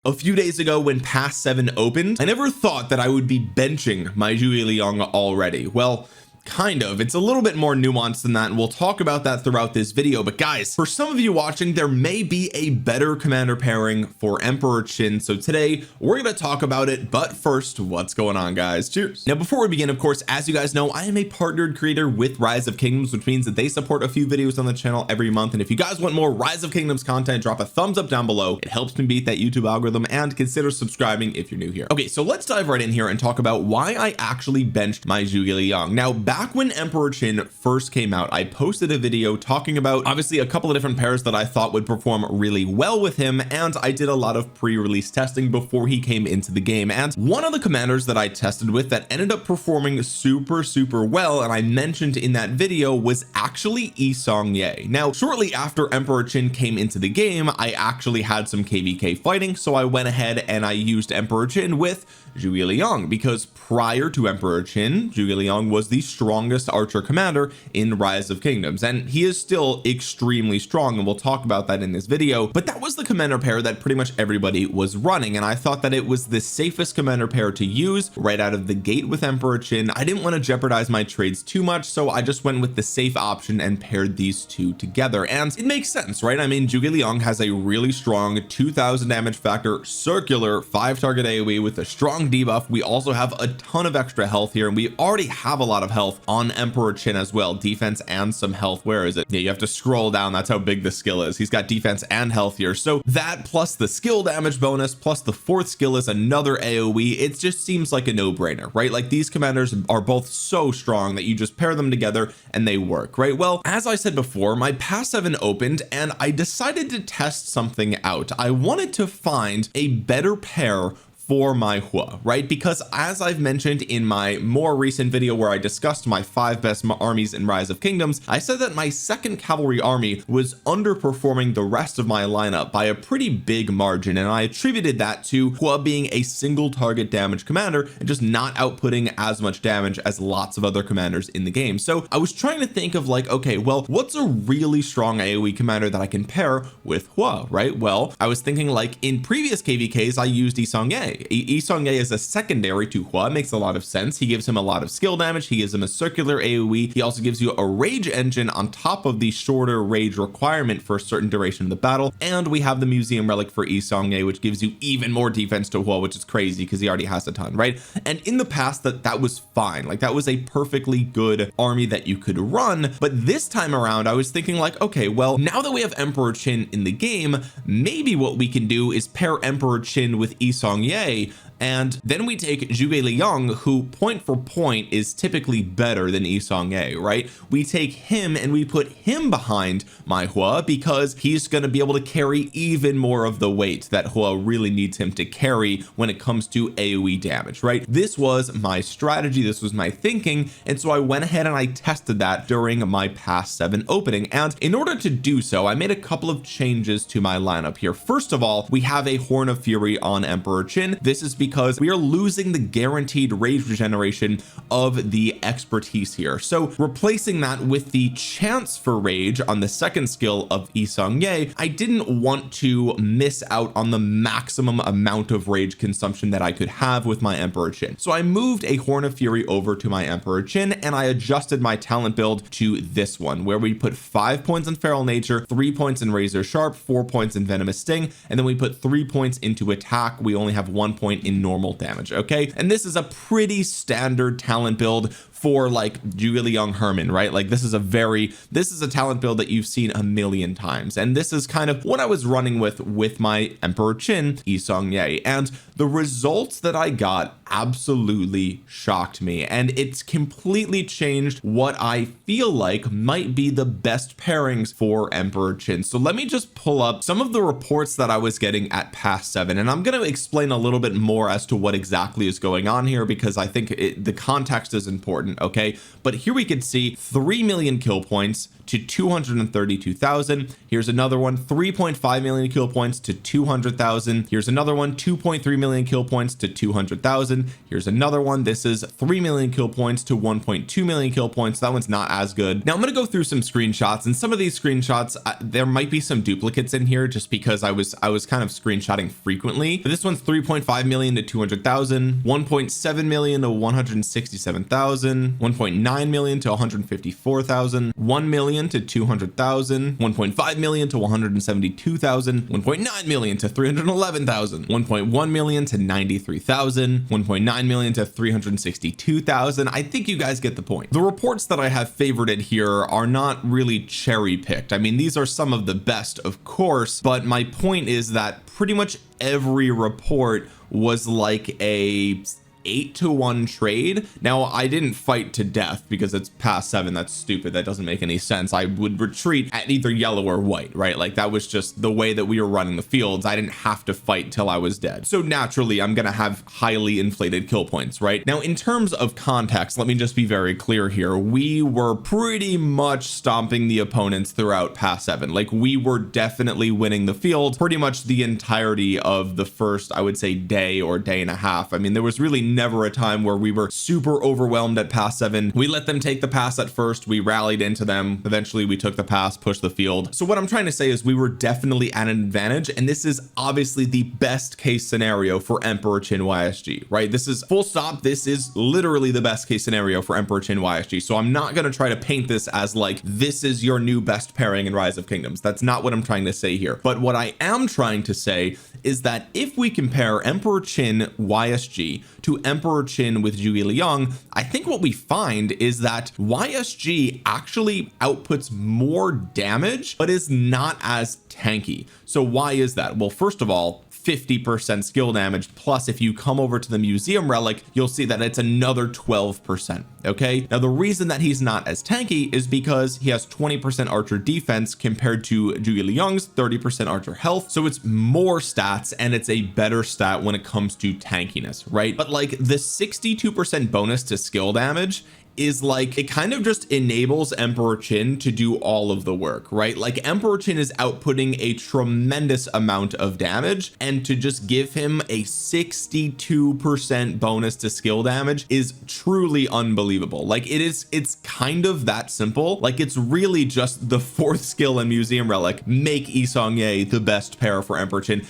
A few days ago when Pass 7 opened, I never thought that I would be benching my Zhuge Liang already. Well, kind of. It's a little bit more nuanced than that, and we'll talk about that throughout this video. But guys, for some of you watching, there may be a better commander pairing for Emperor Qin, so today we're going to talk about it. But first, what's going on, guys? Cheers. Now before we begin, of course, as you guys know, I am a partnered creator with Rise of Kingdoms, which means that they support a few videos on the channel every month. And if you guys want more Rise of Kingdoms content, drop a thumbs up down below. It helps me beat that YouTube algorithm, and consider subscribing if you're new here. Okay, so let's dive right in here and talk about why I actually benched my Zhuge Liang. Now, back when Emperor Qin first came out, I posted a video talking about obviously a couple of different pairs that I thought would perform really well with him, and I did a lot of pre-release testing before he came into the game. And one of the commanders that I tested with that ended up performing super well, and I mentioned in that video, was actually Seong-Gye. Now, shortly after Emperor Qin came into the game, I actually had some kvk fighting, so I went ahead and I used Emperor Qin with Zhuge Liang, because prior to Emperor Qin, Zhuge Liang was the strongest archer commander in Rise of Kingdoms, and he is still extremely strong, and we'll talk about that in this video. But that was the commander pair that pretty much everybody was running, and I thought that it was the safest commander pair to use right out of the gate with Emperor Qin. I didn't want to jeopardize my trades too much, so I just went with the safe option and paired these two together. And it makes sense, right? I mean, Zhuge Liang has a really strong 2000 damage factor circular 5 target AoE with a strong debuff. We also have a ton of extra health here, and we already have a lot of health on Emperor Qin as well, defense and some health. Where is it? Yeah, you have to scroll down. That's how big the skill is. He's got defense and health here, so that plus the skill damage bonus plus the fourth skill is another AoE. It just seems like a no-brainer, right? Like, these commanders are both so strong that you just pair them together and they work, right? Well, as I said before, my Pass 7 opened and I decided to test something out. I wanted to find a better pair for my Hua, right? Because as I've mentioned in my more recent video where I discussed my 5 best armies in Rise of Kingdoms, I said that my second cavalry army was underperforming the rest of my lineup by a pretty big margin, and I attributed that to Hua being a single target damage commander and just not outputting as much damage as lots of other commanders in the game. So I was trying to think of like, okay, well, what's a really strong AoE commander that I can pair with Hua, right? Well, I was thinking, like, in previous kvks I used Seong-Gye. Seong-Gye is a secondary to Hua. It makes a lot of sense. He gives him a lot of skill damage. He gives him a circular AoE. He also gives you a rage engine on top of the shorter rage requirement for a certain duration of the battle. And we have the museum relic for Seong-Gye, which gives you even more defense to Hua, which is crazy because he already has a ton, right? And in the past, that was fine. Like, that was a perfectly good army that you could run. But this time around, I was thinking like, okay, well, now that we have Emperor Qin in the game, maybe what we can do is pair Emperor Qin with Seong-Gye, and then we take Zhuge Liang, who point for point is typically better than Seong-Gye, right? We take him and we put him behind my Hua because he's going to be able to carry even more of the weight that Hua really needs him to carry when it comes to AoE damage, right? This was my strategy. This was my thinking. And so I went ahead and I tested that during my Pass 7 opening. And in order to do so, I made a couple of changes to my lineup here. First of all, we have a Horn of Fury on Emperor Qin. This is because we are losing the guaranteed rage regeneration of the expertise here, so replacing that with the chance for rage on the second skill of Seong-Gye, I didn't want to miss out on the maximum amount of rage consumption that I could have with my Emperor Qin. So I moved a Horn of Fury over to my Emperor Qin, and I adjusted my talent build to this one, where we put 5 points in Feral Nature, 3 points in Razor Sharp, 4 points in Venomous Sting, and then we put 3 points into attack. We only have 1 point in normal damage. Okay, and this is a pretty standard talent build for like Zhuge Liang Herman, right? Like, this is a talent build that you've seen a million times, and this is kind of what I was running with my Emperor Qin Seong-Gye, and the results that I got absolutely shocked me, and it's completely changed what I feel like might be the best pairings for Emperor Qin. So let me just pull up some of the reports that I was getting at Pass 7, and I'm going to explain a little bit more as to what exactly is going on here, because I think the context is important. important, okay? But here we could see 3 million kill points to 232,000. Here's another one, 3.5 million kill points to 200,000. Here's another one, 2.3 million kill points to 200,000. Here's another one, this is 3 million kill points to 1.2 million kill points. That one's not as good. Now I'm going to go through some screenshots, and some of these screenshots there might be some duplicates in here just because I was kind of screenshotting frequently. But this one's 3.5 million to 200,000, 1.7 million to 167,000, 1.9 million to 154,000, 1 million to 200,000, 1.5 million to 172,000, 1.9 million to 311,000, 1.1 million to 93,000, 1.9 million to 362,000. I think you guys get the point. The reports that I have favorited here are not really cherry picked. I mean, these are some of the best, of course, but my point is that pretty much every report was like a 8-to-1 trade. Now I didn't fight to death because it's past 7. That's stupid. That doesn't make any sense. I would retreat at either yellow or white, right? Like that was just the way that we were running the fields. I didn't have to fight till I was dead. So naturally I'm gonna have highly inflated kill points, right? Now in terms of context, let me just be very clear here. We were pretty much stomping the opponents throughout past 7. Like we were definitely winning the field pretty much the entirety of the first, I would say, day or day and a half. I mean, there was really never a time where we were super overwhelmed at pass 7. We let them take the pass at first, we rallied into them, eventually we took the pass, pushed the field. So what I'm trying to say is we were definitely at an advantage, and this is obviously the best case scenario for Emperor Qin YSG, right? This is full stop. This is literally the best case scenario for Emperor Qin YSG. So I'm not going to try to paint this as like this is your new best pairing in Rise of Kingdoms. That's not what I'm trying to say here. But what I am trying to say is that if we compare Emperor Qin YSG to Emperor Qin with Zhuge Liang, I think what we find is that YSG actually outputs more damage but is not as tanky. So why is that? Well, first of all, 50% skill damage, plus if you come over to the museum relic, you'll see that it's another 12%. Okay, now the reason that he's not as tanky is because he has 20% archer defense compared to Zhuge Liang's 30% archer health. So it's more stats, and it's a better stat when it comes to tankiness, right? But like the 62% bonus to skill damage is like, it kind of just enables Emperor Qin to do all of the work, right? Like Emperor Qin is outputting a tremendous amount of damage, and to just give him a 62% bonus to skill damage is truly unbelievable. Like it's kind of that simple. Like it's really just the 4th skill in Museum Relic make Seong-Gye the best pair for Emperor Qin.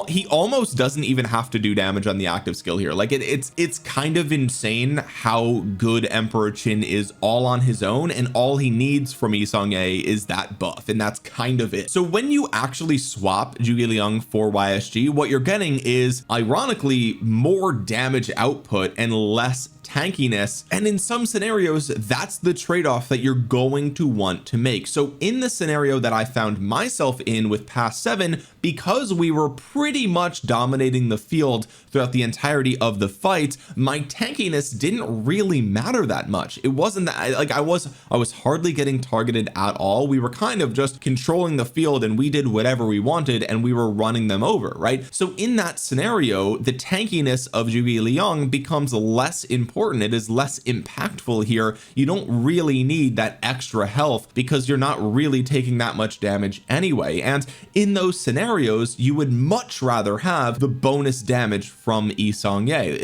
He almost doesn't even have to do damage on the active skill here. Like it's kind of insane how good Emperor Qin is all on his own, and all he needs from Seong-Gye is that buff, and that's kind of it. So when you actually swap Zhuge Liang for YSG, what you're getting is ironically more damage output and less tankiness, and in some scenarios that's the trade-off that you're going to want to make. So in the scenario that I found myself in with past 7, because we were pretty much dominating the field throughout the entirety of the fight, my tankiness didn't really matter that much. It wasn't that like I was hardly getting targeted at all. We were kind of just controlling the field, and we did whatever we wanted, and we were running them over, right? So in that scenario, the tankiness of Zhuge Liang becomes less important. It is less impactful here. You don't really need that extra health because you're not really taking that much damage anyway. And in those scenarios, you would much rather have the bonus damage from Seong-Gye.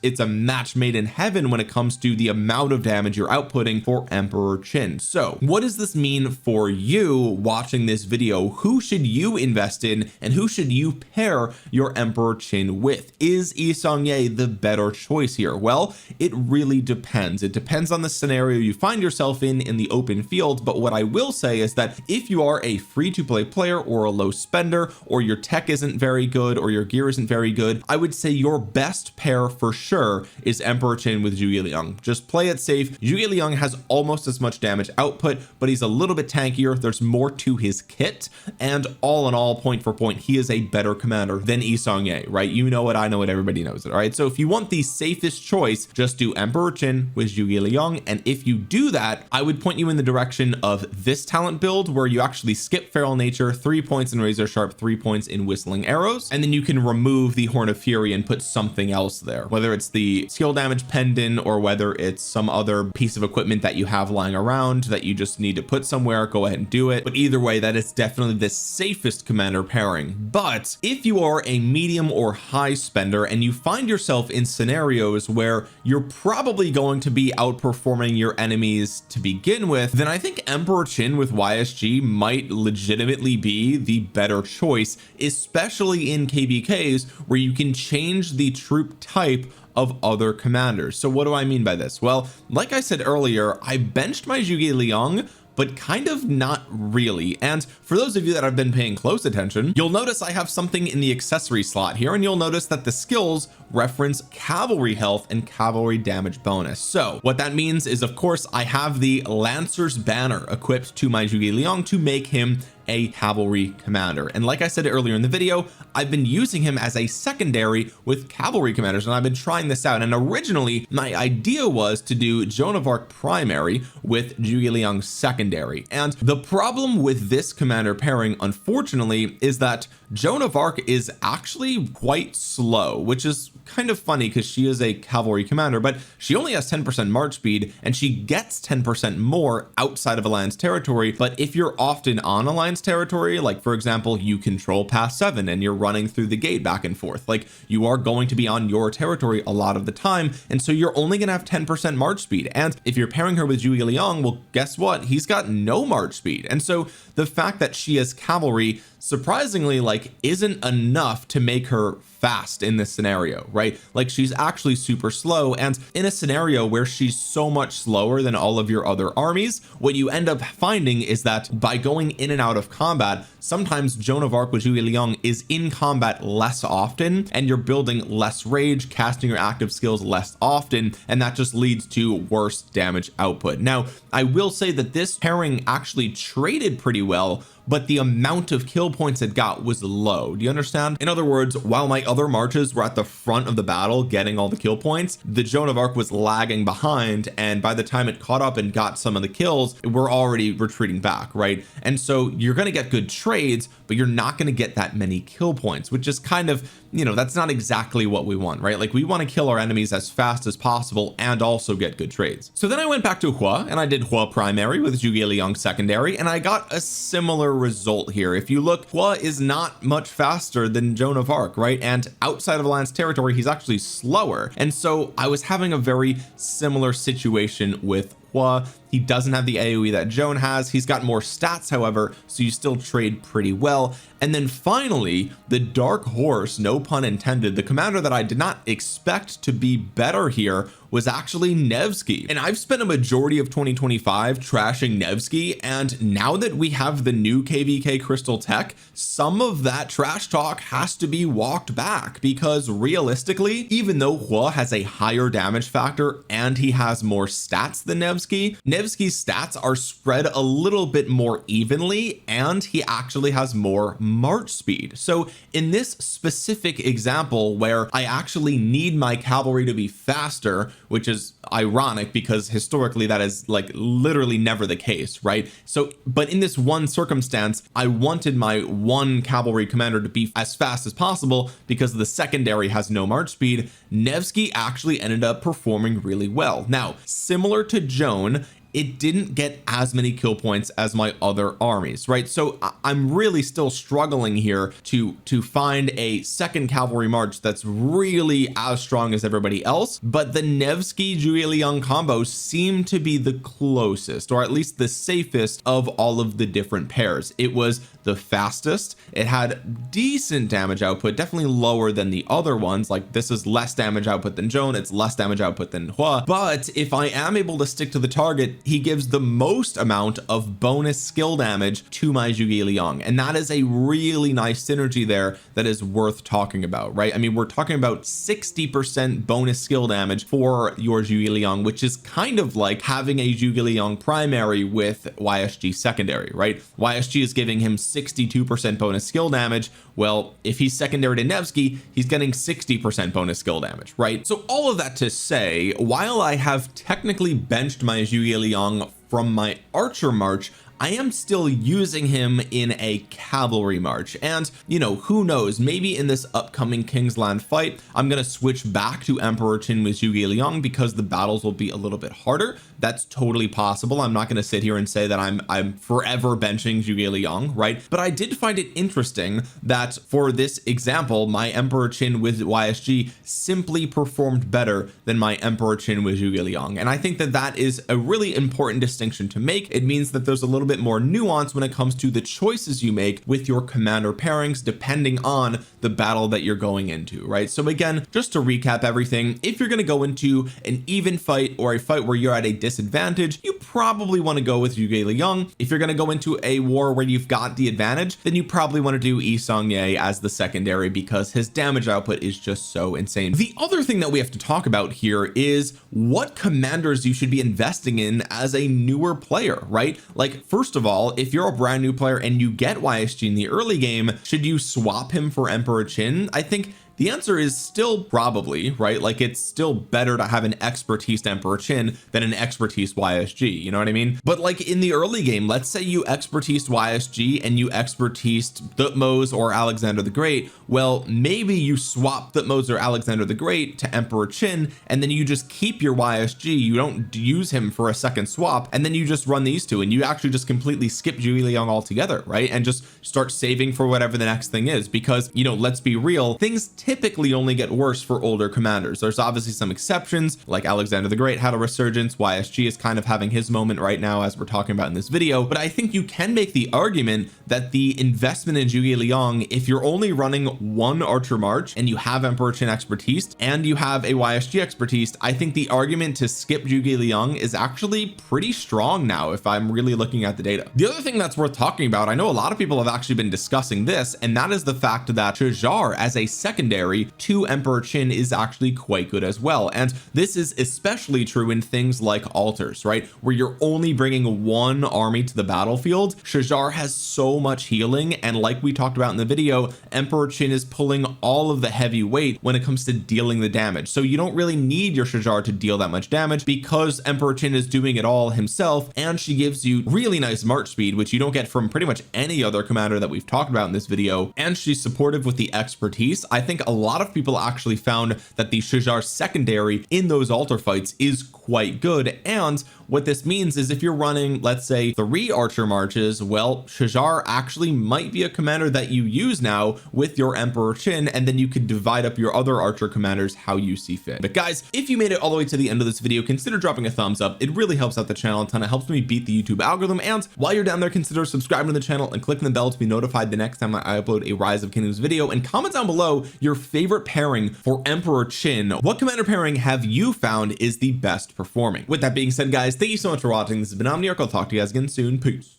It's a match made in heaven when it comes to the amount of damage you're outputting for Emperor Qin. So what does this mean for you watching this video? Who should you invest in, and who should you pair your Emperor Qin with? Is Seong-Gye the better choice here? Well, it really depends. It depends on the scenario you find yourself in the open field. But what I will say is that if you are a free-to-play player or a low spender, or your tech isn't very good, or your gear isn't very good, I would say your best pair for sure is Emperor Qin with Zhuge Liang. Just play it safe. Zhuge Liang has almost as much damage output, but he's a little bit tankier. There's more to his kit, and all in all, point for point, he is a better commander than Seong-Gye, right? You know it, I know it, everybody knows it. All right, so if you want the safest choice, just do Emperor Qin with Zhuge Liang. And if you do that, I would point you in the direction of this talent build where you actually skip Feral Nature, 3 points in Razor Sharp, 3 points in Whistling Arrows, and then you can remove the Horn of Fury and put something else there, whether it's the skill damage pendant or whether it's some other piece of equipment that you have lying around that you just need to put somewhere. Go ahead and do it. But either way, that is definitely the safest commander pairing. But if you are a medium or high spender and you find yourself in scenarios where you're probably going to be outperforming your enemies to begin with, then I think Emperor Qin with YSG might legitimately be the better choice, especially in KVKs where you can change the troop type of other commanders. So what do I mean by this? Well, like I said earlier, I benched my Zhuge Liang, but kind of not really. And for those of you that have been paying close attention, you'll notice I have something in the accessory slot here, and you'll notice that the skills reference cavalry health and cavalry damage bonus. So what that means is, of course, I have the Lancer's banner equipped to my Zhuge Liang to make him a cavalry commander. And like I said earlier in the video, I've been using him as a secondary with cavalry commanders, and I've been trying this out. And originally my idea was to do Joan of Arc primary with Zhuge Liang secondary. And the problem with this commander pairing, unfortunately, is that Joan of Arc is actually quite slow, which is kind of funny because she is a cavalry commander, but she only has 10% march speed and she gets 10% more outside of Alliance territory. But if you're often on Alliance territory, like for example, you control Pass 7 and you're running through the gate back and forth, like you are going to be on your territory a lot of the time, and so you're only going to have 10% march speed. And if you're pairing her with Zhuge Liang, well, guess what? He's got no march speed. And so the fact that she has cavalry surprisingly like isn't enough to make her fast in this scenario, right? Like she's actually super slow, and in a scenario where she's so much slower than all of your other armies, what you end up finding is that by going in and out of combat, sometimes Joan of Arc with Zhuge Liang is in combat less often, and you're building less rage, casting your active skills less often, and that just leads to worse damage output. Now I will say that this pairing actually traded pretty well, but the amount of kill points it got was low. Do you understand? In other words, while my other marches were at the front of the battle getting all the kill points, the Joan of Arc was lagging behind, and by the time it caught up and got some of the kills, we're already retreating back, right? And so you're going to get good trades, but you're not going to get that many kill points, which is kind of, you know, that's not exactly what we want, right? Like we want to kill our enemies as fast as possible and also get good trades. So then I went back to Hua and I did Hua primary with Zhuge Liang secondary, and I got a similar result here. If you look, Hua is not much faster than Joan of Arc, right? And outside of Alliance territory, he's actually slower. And so I was having a very similar situation with Hua. He doesn't have the AoE that Joan has. He's got more stats, however, so you still trade pretty well. And then finally, the dark horse, no pun intended, the commander that I did not expect to be better here was actually Nevsky. And I've spent a majority of 2025 trashing Nevsky, and now that we have the new KVK crystal tech, some of that trash talk has to be walked back, because realistically, even though Hua has a higher damage factor and he has more stats than Nevsky, Nevsky's stats are spread a little bit more evenly, and he actually has more march speed. So in this specific example where I actually need my cavalry to be faster, which is ironic because historically that is like literally never the case, right? So but in this one circumstance, I wanted my one cavalry commander to be as fast as possible because the secondary has no march speed. Nevsky actually ended up performing really well. Now, similar to Joan, it didn't get as many kill points as my other armies, right? So I'm really still struggling here to find a second cavalry march that's really as strong as everybody else, but the Nevsky Zhuge Liang combo seemed to be the closest, or at least the safest of all of the different pairs. It was the fastest, it had decent damage output, definitely lower than the other ones. Like this is less damage output than Joan, it's less damage output than Hua, but if I am able to stick to the target, he gives the most amount of bonus skill damage to my Zhuge Liang, and that is a really nice synergy there that is worth talking about, right? I mean, we're talking about 60% bonus skill damage for your Zhuge Liang, which is kind of like having a Zhuge Liang primary with YSG secondary, right? YSG is giving him 62% bonus skill damage. Well, if he's secondary to Nevsky, he's getting 60% bonus skill damage, right? So all of that to say, while I have technically benched my Zhuge Liang from my archer march, I am still using him in a cavalry march. And you know, who knows, maybe in this upcoming Kingsland fight I'm going to switch back to Emperor Qin with Zhuge Liang because the battles will be a little bit harder. That's totally possible. I'm not going to sit here and say that I'm forever benching Zhuge Liang, right? But I did find it interesting that for this example, my Emperor Qin with YSG simply performed better than my Emperor Qin with Zhuge Liang, and I think that that is a really important distinction to make. It means that there's a little bit more nuance when it comes to the choices you make with your commander pairings depending on the battle that you're going into, right? So again, just to recap everything, if you're going to go into an even fight or a fight where you're at a disadvantage, you probably want to go with Zhuge Liang. If you're going to go into a war where you've got the advantage, then you probably want to do Seong-Gye as the secondary because his damage output is just so insane. The other thing that we have to talk about here is what commanders you should be investing in as a newer player, right? Like, first of all, if you're a brand new player and you get YSG in the early game, should you swap him for Emperor Qin? I think the answer is still probably, right? Like, it's still better to have an expertise Emperor Qin than an expertise YSG, you know what I mean? But like in the early game, let's say you expertised YSG and you expertised Thutmose or Alexander the Great. Well, maybe you swap Thutmose or Alexander the Great to Emperor Qin, and then you just keep your YSG. You don't use him for a second swap, and then you just run these two, and you actually just completely skip Zhuge Liang altogether, right? And just start saving for whatever the next thing is, because, you know, let's be real, things typically only get worse for older commanders. There's obviously some exceptions, like Alexander the Great had a resurgence. YSG is kind of having his moment right now as we're talking about in this video, but I think you can make the argument that the investment in Zhuge Liang, if you're only running one archer march and you have Emperor Qin expertise and you have a YSG expertise, I think the argument to skip Zhuge Liang is actually pretty strong now if I'm really looking at the data. The other thing that's worth talking about, I know a lot of people have actually been discussing this, and that is the fact that Zhuge as a secondary to Emperor Qin is actually quite good as well. And this is especially true in things like altars, right, where you're only bringing one army to the battlefield. Zhuge has so much healing, and like we talked about in the video, Emperor Qin is pulling all of the heavy weight when it comes to dealing the damage. So you don't really need your Zhuge to deal that much damage because Emperor Qin is doing it all himself, and she gives you really nice march speed, which you don't get from pretty much any other commander that we've talked about in this video, and she's supportive with the expertise. I think a lot of people actually found that the Zhuge secondary in those altar fights is quite good. And what this means is if you're running, let's say, 3 archer marches, well, Zhuge actually might be a commander that you use now with your Emperor Qin, and then you could divide up your other archer commanders how you see fit. But guys, if you made it all the way to the end of this video, consider dropping a thumbs up. It really helps out the channel a ton. It helps me beat the YouTube algorithm, and while you're down there, consider subscribing to the channel and clicking the bell to be notified the next time I upload a Rise of Kingdoms video, and comment down below your favorite pairing for Emperor Qin. What commander pairing have you found is the best performing? With that being said, guys, thank you so much for watching. This has been Omniarch. I'll talk to you guys again soon. Peace.